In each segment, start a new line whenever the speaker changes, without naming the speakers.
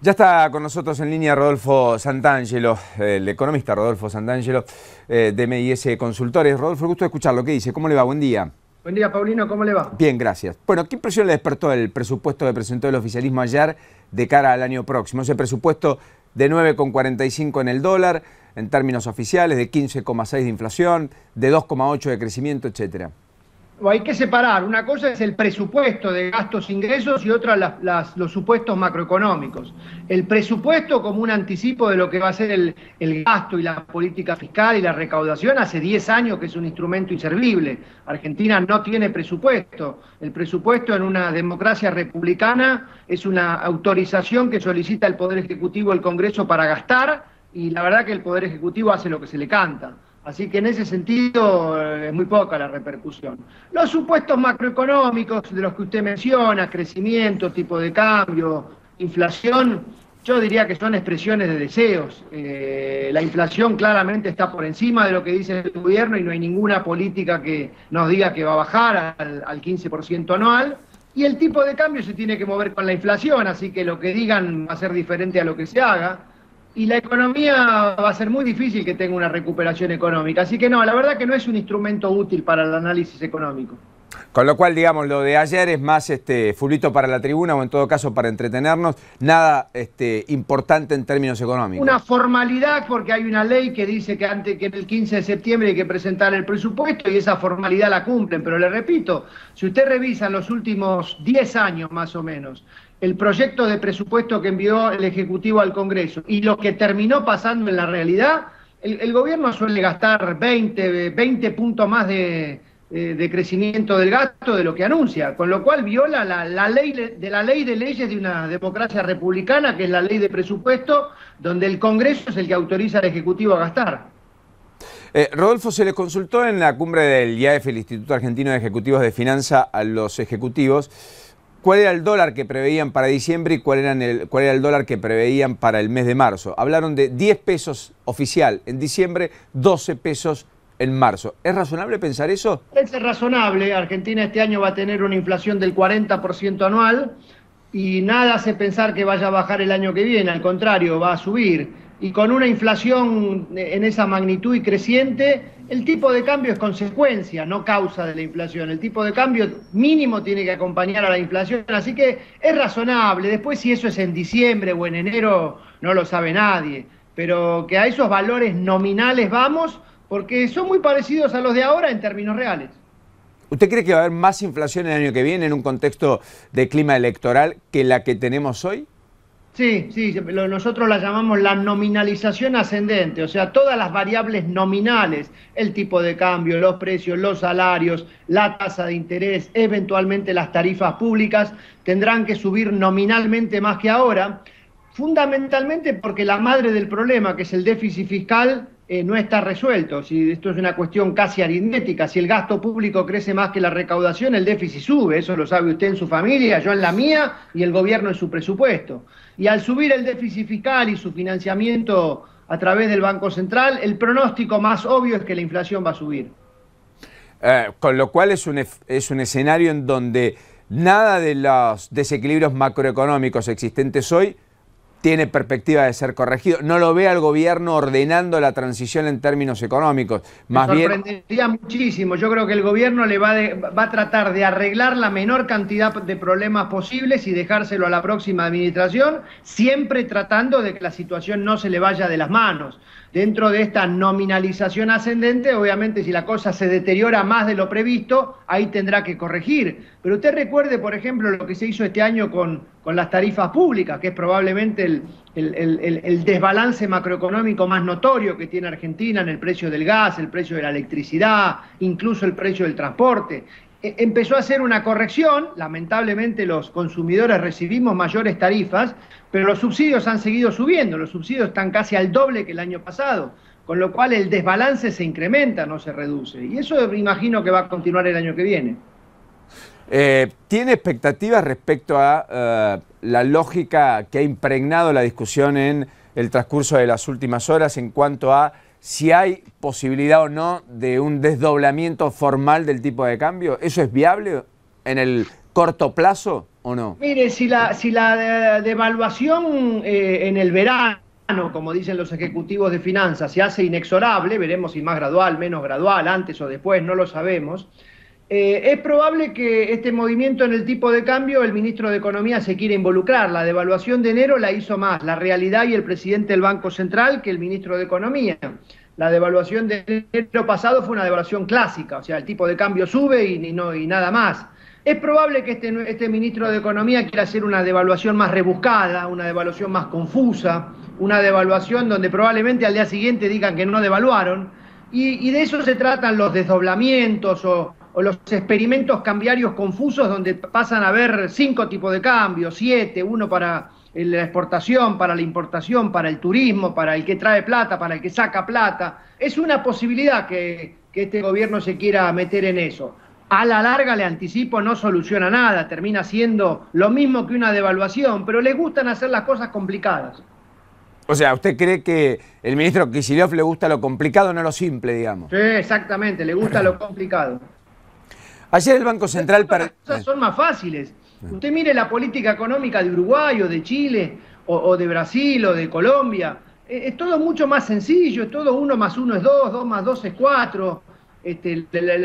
Ya está con nosotros en línea Rodolfo Santangelo, el economista Rodolfo Santangelo de MIS Consultores. Rodolfo, gusto de escucharlo. ¿Qué dice? ¿Cómo le va? Buen día.
Buen día, Paulino. ¿Cómo le va?
Bien, gracias. Bueno, ¿qué impresión le despertó el presupuesto que presentó el oficialismo ayer de cara al año próximo? Ese presupuesto de 9,45 en el dólar, en términos oficiales, de 15,6 de inflación, de 2,8 de crecimiento, etcétera.
Hay que separar. Una cosa es el presupuesto de gastos-ingresos y otra los supuestos macroeconómicos. El presupuesto como un anticipo de lo que va a ser el gasto y la política fiscal y la recaudación hace 10 años que es un instrumento inservible. Argentina no tiene presupuesto. El presupuesto en una democracia republicana es una autorización que solicita el Poder Ejecutivo, el Congreso, para gastar, y la verdad que el Poder Ejecutivo hace lo que se le canta. Así que en ese sentido es muy poca la repercusión. Los supuestos macroeconómicos de los que usted menciona, crecimiento, tipo de cambio, inflación, yo diría que son expresiones de deseos. La inflación claramente está por encima de lo que dice el gobierno y no hay ninguna política que nos diga que va a bajar al 15% anual. Y el tipo de cambio se tiene que mover con la inflación, así que lo que digan va a ser diferente a lo que se haga. Y la economía va a ser muy difícil que tenga una recuperación económica. Así que no, la verdad que no es un instrumento útil para el análisis económico.
Con lo cual, digamos, lo de ayer es más fulito para la tribuna o en todo caso para entretenernos, nada importante en términos económicos.
Una formalidad porque hay una ley que dice que en el 15 de septiembre hay que presentar el presupuesto y esa formalidad la cumplen. Pero le repito, si usted revisa los últimos 10 años más o menos, el proyecto de presupuesto que envió el Ejecutivo al Congreso y lo que terminó pasando en la realidad, el gobierno suele gastar 20 puntos más de crecimiento del gasto de lo que anuncia, con lo cual viola la ley de leyes de una democracia republicana, que es la ley de presupuesto, donde el Congreso es el que autoriza al Ejecutivo a gastar.
Rodolfo, se le consultó en la cumbre del IAEF, el Instituto Argentino de Ejecutivos de Finanza, a los ejecutivos, ¿cuál era el dólar que preveían para diciembre y cuál era el dólar que preveían para el mes de marzo? Hablaron de 10 pesos oficial en diciembre, 12 pesos en marzo. ¿Es razonable pensar eso?
Es razonable. Argentina este año va a tener una inflación del 40% anual y nada hace pensar que vaya a bajar el año que viene, al contrario, va a subir. Y con una inflación en esa magnitud y creciente, el tipo de cambio es consecuencia, no causa de la inflación. El tipo de cambio mínimo tiene que acompañar a la inflación, así que es razonable. Después, si eso es en diciembre o en enero, no lo sabe nadie. Pero que a esos valores nominales vamos, porque son muy parecidos a los de ahora en términos reales.
¿Usted cree que va a haber más inflación el año que viene en un contexto de clima electoral que la que tenemos hoy?
Sí, nosotros la llamamos la nominalización ascendente, o sea, todas las variables nominales, el tipo de cambio, los precios, los salarios, la tasa de interés, eventualmente las tarifas públicas, tendrán que subir nominalmente más que ahora, fundamentalmente porque la madre del problema, que es el déficit fiscal, no está resuelto. Si esto es una cuestión casi aritmética, si el gasto público crece más que la recaudación, el déficit sube, eso lo sabe usted en su familia, yo en la mía y el gobierno en su presupuesto. Y al subir el déficit fiscal y su financiamiento a través del Banco Central, el pronóstico más obvio es que la inflación va a subir.
Con lo cual es un escenario en donde nada de los desequilibrios macroeconómicos existentes hoy tiene perspectiva de ser corregido. No lo ve al gobierno ordenando la transición en términos económicos. Más bien,
me sorprendería muchísimo. Yo creo que el gobierno va a tratar de arreglar la menor cantidad de problemas posibles y dejárselo a la próxima administración, siempre tratando de que la situación no se le vaya de las manos. Dentro de esta nominalización ascendente, obviamente, si la cosa se deteriora más de lo previsto, ahí tendrá que corregir. Pero usted recuerde, por ejemplo, lo que se hizo este año con las tarifas públicas, que es probablemente el desbalance macroeconómico más notorio que tiene Argentina en el precio del gas, el precio de la electricidad, incluso el precio del transporte. Empezó a hacer una corrección, lamentablemente los consumidores recibimos mayores tarifas, pero los subsidios han seguido subiendo, los subsidios están casi al doble que el año pasado, con lo cual el desbalance se incrementa, no se reduce. Y eso me imagino que va a continuar el año que viene.
¿Tiene expectativas respecto a la lógica que ha impregnado la discusión en el transcurso de las últimas horas en cuanto a si hay posibilidad o no de un desdoblamiento formal del tipo de cambio? ¿Eso es viable en el corto plazo? o no?
Mire, si la devaluación en el verano, como dicen los ejecutivos de finanzas, se hace inexorable, veremos si más gradual, menos gradual, antes o después, no lo sabemos. Es probable que este movimiento en el tipo de cambio, el ministro de Economía se quiera involucrar. La devaluación de enero la hizo más la realidad y el presidente del Banco Central que el ministro de Economía. La devaluación de enero pasado fue una devaluación clásica, o sea, el tipo de cambio sube y nada más. Es probable que este ministro de Economía quiera hacer una devaluación más rebuscada, una devaluación más confusa, una devaluación donde probablemente al día siguiente digan que no devaluaron, y de eso se tratan los desdoblamientos o los experimentos cambiarios confusos donde pasan a haber 5 tipos de cambio, 7, uno para la exportación, para la importación, para el turismo, para el que trae plata, para el que saca plata. Es una posibilidad que este gobierno se quiera meter en eso. A la larga, le anticipo, no soluciona nada, termina siendo lo mismo que una devaluación, pero les gustan hacer las cosas complicadas.
O sea, ¿usted cree que el ministro Kicillof le gusta lo complicado, no lo simple, digamos?
Sí, exactamente, le gusta lo complicado.
Ayer el Banco Central...
Las cosas son más fáciles. Usted mire la política económica de Uruguay o de Chile o de Brasil o de Colombia. Es todo mucho más sencillo, es todo 1 más 1 es 2, 2 más 2 es 4.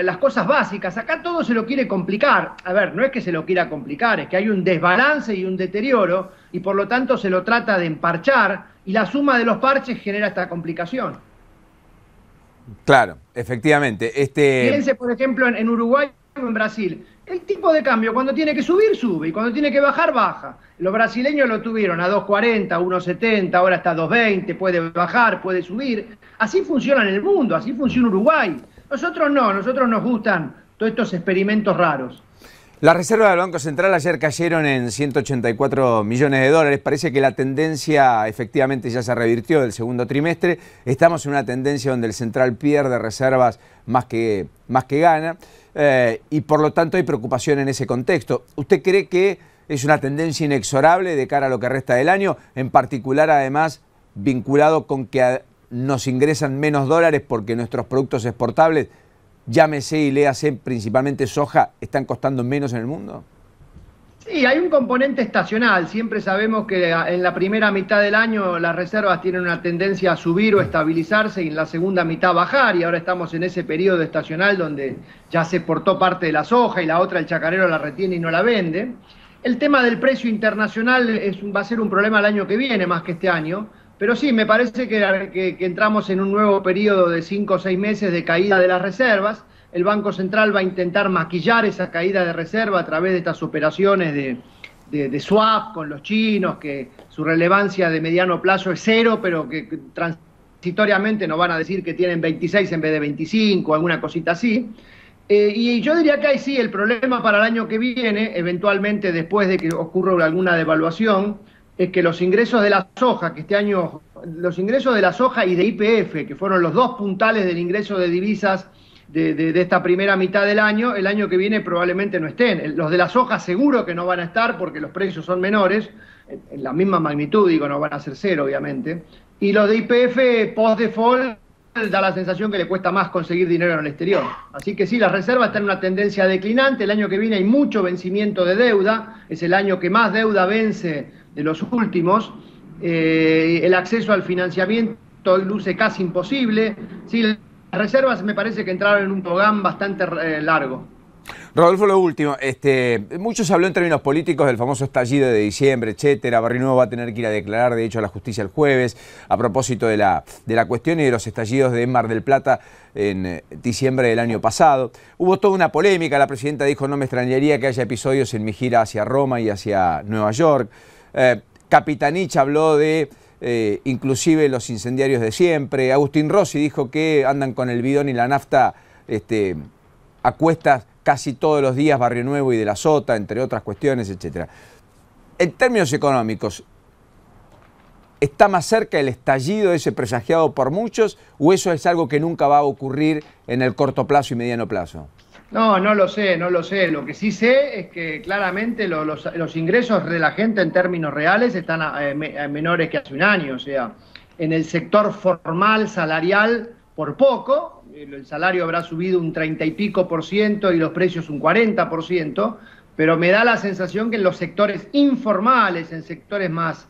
Las cosas básicas. Acá todo se lo quiere complicar. A ver, no es que se lo quiera complicar, es que hay un desbalance y un deterioro y por lo tanto se lo trata de emparchar y la suma de los parches genera esta complicación.
Claro, efectivamente.
Piense, por ejemplo, en Uruguay o en Brasil. El tipo de cambio cuando tiene que subir, sube y cuando tiene que bajar, baja. Los brasileños lo tuvieron a 2.40, 1.70, ahora está a 2.20, puede bajar, puede subir. Así funciona en el mundo, así funciona Uruguay. Nosotros no, nosotros nos gustan todos estos experimentos raros.
Las reservas del Banco Central ayer cayeron en 184 millones de dólares. Parece que la tendencia efectivamente ya se revirtió del segundo trimestre. Estamos en una tendencia donde el Central pierde reservas más que gana. Y por lo tanto hay preocupación en ese contexto. ¿Usted cree que es una tendencia inexorable de cara a lo que resta del año? En particular, además, vinculado con que nos ingresan menos dólares porque nuestros productos exportables, llámese y léase principalmente soja, están costando menos en el mundo.
Sí, hay un componente estacional. Siempre sabemos que en la primera mitad del año las reservas tienen una tendencia a subir o estabilizarse y en la segunda mitad bajar, y ahora estamos en ese periodo estacional donde ya se exportó parte de la soja y la otra el chacarero la retiene y no la vende. El tema del precio internacional va a ser un problema el año que viene más que este año, pero sí, me parece que entramos en un nuevo periodo de 5 o 6 meses de caída de las reservas. El Banco Central va a intentar maquillar esa caída de reserva a través de estas operaciones de swap con los chinos, que su relevancia de mediano plazo es 0, pero que transitoriamente nos van a decir que tienen 26 en vez de 25, alguna cosita así. Y yo diría que ahí sí, el problema para el año que viene, eventualmente después de que ocurra alguna devaluación, es que los ingresos de la soja, que este año, los ingresos de la soja y de YPF, que fueron los dos puntales del ingreso de divisas de esta primera mitad del año, el año que viene probablemente no estén. Los de la soja seguro que no van a estar porque los precios son menores, en la misma magnitud, digo, no van a ser 0, obviamente. Y los de YPF post-default da la sensación que le cuesta más conseguir dinero en el exterior. Así que sí, las reservas están en una tendencia declinante. El año que viene hay mucho vencimiento de deuda, es el año que más deuda vence de los últimos. El acceso al financiamiento hoy luce casi imposible. Sí, las reservas me parece que entraron en un tobogán bastante largo.
Rodolfo, lo último, mucho se habló en términos políticos del famoso estallido de diciembre, etcétera. Barrio Nuevo va a tener que ir a declarar, de hecho, a la justicia el jueves, a propósito de la cuestión y de los estallidos de Mar del Plata en diciembre del año pasado. Hubo toda una polémica, la presidenta dijo: no me extrañaría que haya episodios en mi gira hacia Roma y hacia Nueva York. Capitanich habló de inclusive los incendiarios de siempre. Agustín Rossi dijo que andan con el bidón y la nafta a cuestas casi todos los días, Barrio Nuevo y de la Sota, entre otras cuestiones, etc. En términos económicos, ¿está más cerca el estallido ese presagiado por muchos o eso es algo que nunca va a ocurrir en el corto plazo y mediano plazo?
No, no lo sé, no lo sé. Lo que sí sé es que claramente los ingresos de la gente en términos reales están menores que hace un año. O sea, en el sector formal, salarial, por poco, el salario habrá subido un 30 y pico % y los precios un 40%, pero me da la sensación que en los sectores informales, en sectores más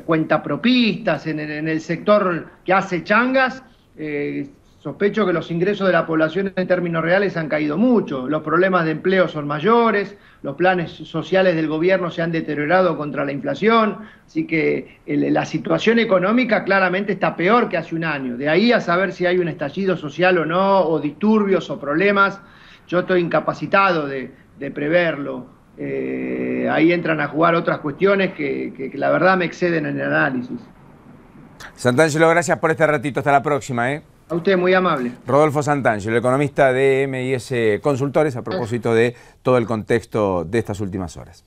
cuentapropistas, en el sector que hace changas, sospecho que los ingresos de la población en términos reales han caído mucho. Los problemas de empleo son mayores, los planes sociales del gobierno se han deteriorado contra la inflación, así que la situación económica claramente está peor que hace un año. De ahí a saber si hay un estallido social o no, o disturbios o problemas, yo estoy incapacitado de preverlo. Ahí entran a jugar otras cuestiones que la verdad me exceden en el análisis.
Santangelo, gracias por este ratito. Hasta la próxima.
A usted, muy amable.
Rodolfo Santangelo, economista de MIS Consultores, a propósito de todo el contexto de estas últimas horas.